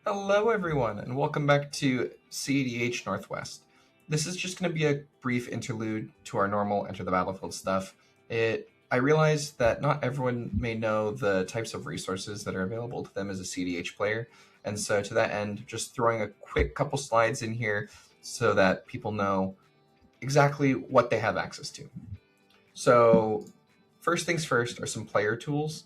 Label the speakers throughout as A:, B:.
A: Hello, everyone, and welcome back to CEDH Northwest. This is just going to be a brief interlude to our normal Enter the Battlefield stuff. I realize that not everyone may know the types of resources that are available to them as a CEDH player, and so to that end, just throwing a quick couple slides in here so that people know exactly what they have access to. So, first things first are some player tools.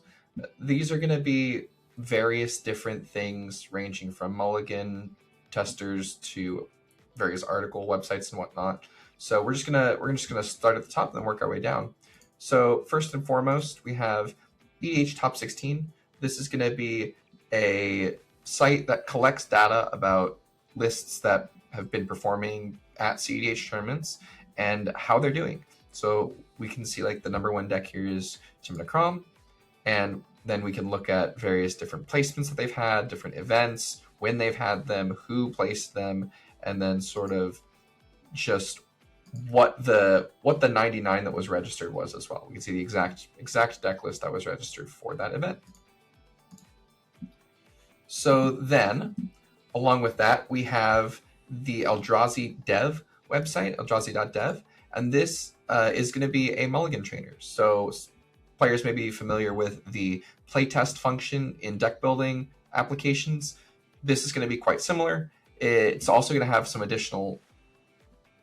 A: These are going to be various different things ranging from mulligan testers to various article websites and whatnot. So we're just gonna start at the top and then work our way down. So first and foremost, we have CEDH Top 16. This is going to be a site that collects data about lists that have been performing at CEDH tournaments and how they're doing. So we can see like the number one deck here is Chimnacrom, and then we can look at various different placements that they've had, different events, when they've had them, who placed them, and then sort of just what the 99 that was registered was as well. We can see the exact deck list that was registered for that event. So then, along with that, we have the Eldrazi dev website, eldrazi.dev, and this is going to be a mulligan trainer. So players may be familiar with the playtest function in deck building applications. This is going to be quite similar. It's also going to have some additional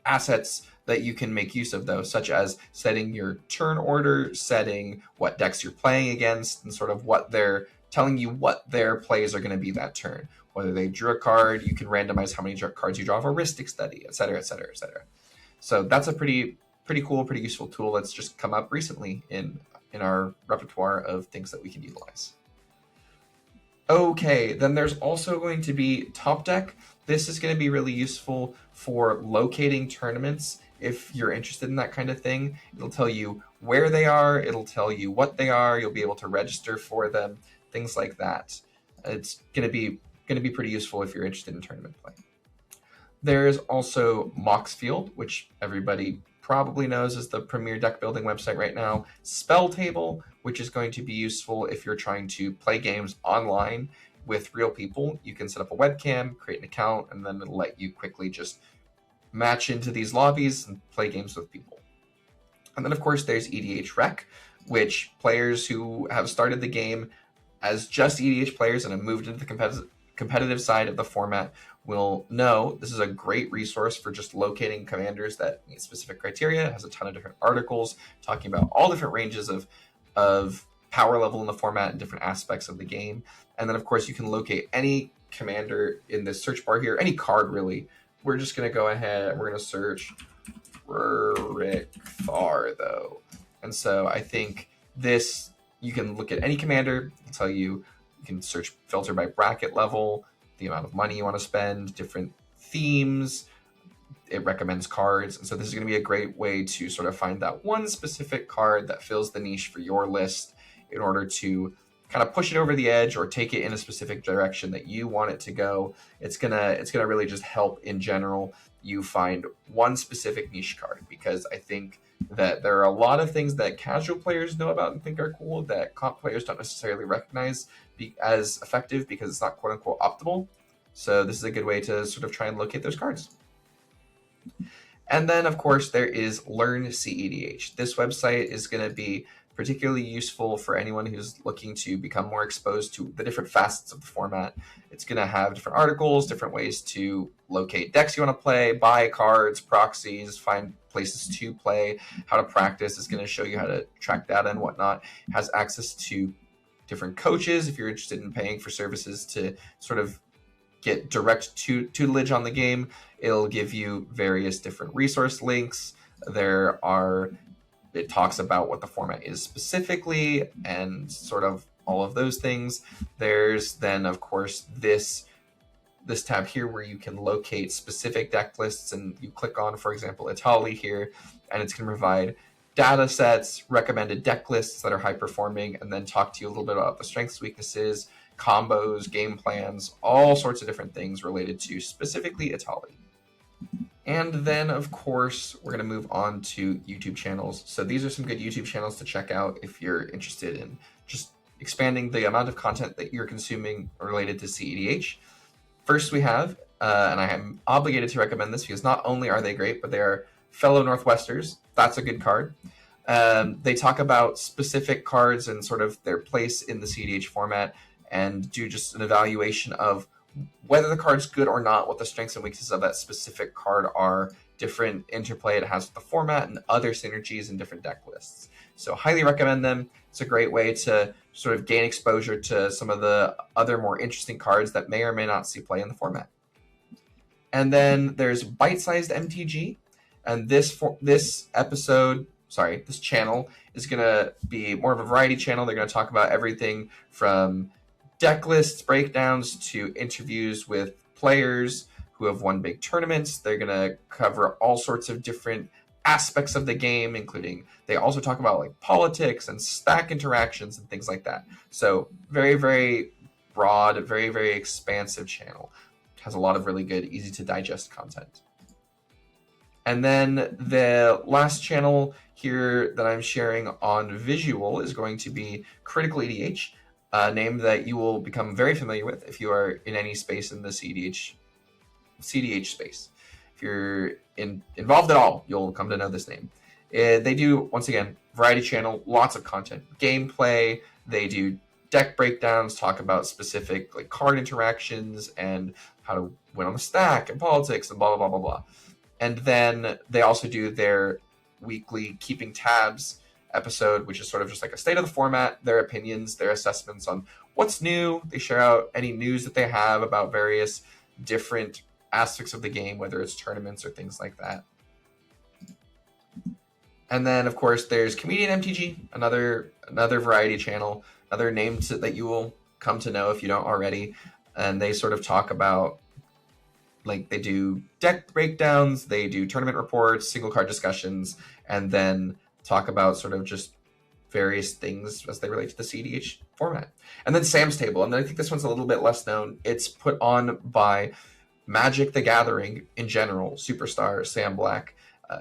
A: assets that you can make use of, though, such as setting your turn order, setting what decks you're playing against, and sort of what they're telling you what their plays are going to be that turn. Whether they drew a card, you can randomize how many cards you draw for Ristic Study, etc., etc., etc. So that's a pretty cool, pretty useful tool that's just come up recently in our repertoire of things that we can utilize. Okay, then there's also going to be Top Deck. This is going to be really useful for locating tournaments. If you're interested in that kind of thing, it'll tell you where they are, it'll tell you what they are, you'll be able to register for them, things like that. It's going to be pretty useful if you're interested in tournament play. There's also Moxfield, which everybody probably knows is the premier deck building website right now. Spell Table, which is going to be useful if you're trying to play games online with real people. You can set up a webcam, create an account, and then it'll let you quickly just match into these lobbies and play games with people. And then, of course, there's EDH Rec, which players who have started the game as just EDH players and have moved into the competitive side of the format will know this is a great resource for just locating commanders that meet specific criteria. It has a ton of different articles talking about all different ranges of power level in the format and different aspects of the game. And then, of course, you can locate any commander in this search bar here, any card really. We're just going to go ahead and we're going to search Rurik Thar, though. And so I think this, you can look at any commander, it'll tell you can search, filter by bracket level, the amount of money you want to spend, different themes. It recommends cards. And so this is going to be a great way to sort of find that one specific card that fills the niche for your list in order to kind of push it over the edge or take it in a specific direction that you want it to go. It's gonna really just help in general you find one specific niche card, because I think that there are a lot of things that casual players know about and think are cool that comp players don't necessarily recognize as effective because it's not quote unquote optimal. So this is a good way to sort of try and locate those cards. And then, of course, there is Learn CEDH. This website is going to be particularly useful for anyone who's looking to become more exposed to the different facets of the format. It's going to have different articles, different ways to locate decks you want to play, buy cards, proxies, find places to play, how to practice. It's going to show you how to track data and whatnot. It has access to different coaches if you're interested in paying for services to sort of get direct tutelage on the game. It'll give you various different resource links. It talks about what the format is specifically and sort of all of those things. There's then, of course, this tab here where you can locate specific deck lists, and you click on, for example, Italy here, and it's going to provide data sets, recommended deck lists that are high performing, and then talk to you a little bit about the strengths, weaknesses, combos, game plans, all sorts of different things related to specifically Italy. And then, of course, we're going to move on to YouTube channels. So these are some good YouTube channels to check out if you're interested in just expanding the amount of content that you're consuming related to CEDH. First, we have, and I am obligated to recommend this because not only are they great, but they are fellow Northwesters. That's a good card. They talk about specific cards and sort of their place in the CEDH format and do just an evaluation of whether the card's good or not, what the strengths and weaknesses of that specific card are, different interplay it has with the format, and other synergies in different deck lists. So highly recommend them. It's a great way to sort of gain exposure to some of the other more interesting cards that may or may not see play in the format. And then there's Bite-Sized MTG, and this channel is going to be more of a variety channel. They're going to talk about everything from deck lists, breakdowns, to interviews with players who have won big tournaments. They're going to cover all sorts of different aspects of the game, including they also talk about like politics and stack interactions and things like that. So very, very broad, very, very expansive channel. Has a lot of really good, easy to digest content. And then the last channel here that I'm sharing on visual is going to be Critical EDH, a name that you will become very familiar with if you are in any space in the CEDH space. If you're involved at all, you'll come to know this name. They do, once again, variety channel, lots of content, gameplay. They do deck breakdowns, talk about specific like card interactions and how to win on the stack and politics and blah, blah, blah, blah, blah. And then they also do their weekly Keeping Tabs episode, which is sort of just like a state of the format, their opinions, their assessments on what's new. They share out any news that they have about various different aspects of the game, whether it's tournaments or things like that. And then, of course, there's Comedian MTG, another variety channel, another name that you will come to know if you don't already. And they sort of talk about, like, they do deck breakdowns, they do tournament reports, single card discussions, and then talk about sort of just various things as they relate to the CEDH format. And then Sam's Table, and I think this one's a little bit less known. It's put on by Magic the Gathering in general, superstar Sam Black.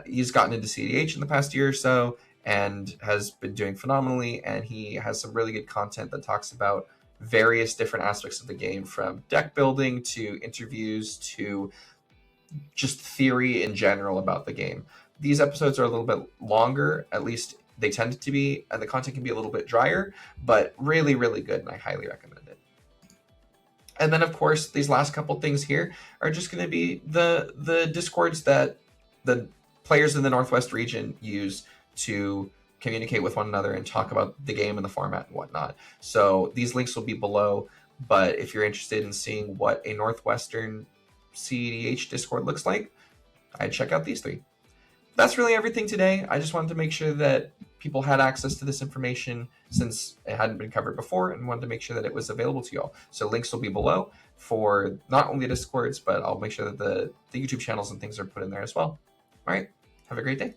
A: He's gotten into CEDH in the past year or so and has been doing phenomenally, and he has some really good content that talks about various different aspects of the game, from deck building to interviews to just theory in general about the game. These episodes are a little bit longer, at least they tend to be, and the content can be a little bit drier, but really, really good, and I highly recommend it. And then, of course, these last couple things here are just going to be the Discords that the players in the Northwest region use to communicate with one another and talk about the game and the format and whatnot. So these links will be below, but if you're interested in seeing what a Northwestern CEDH Discord looks like, I'd check out these three. That's really everything today. I just wanted to make sure that people had access to this information since it hadn't been covered before, and wanted to make sure that it was available to y'all. So links will be below for not only the Discords, but I'll make sure that the YouTube channels and things are put in there as well. All right, have a great day.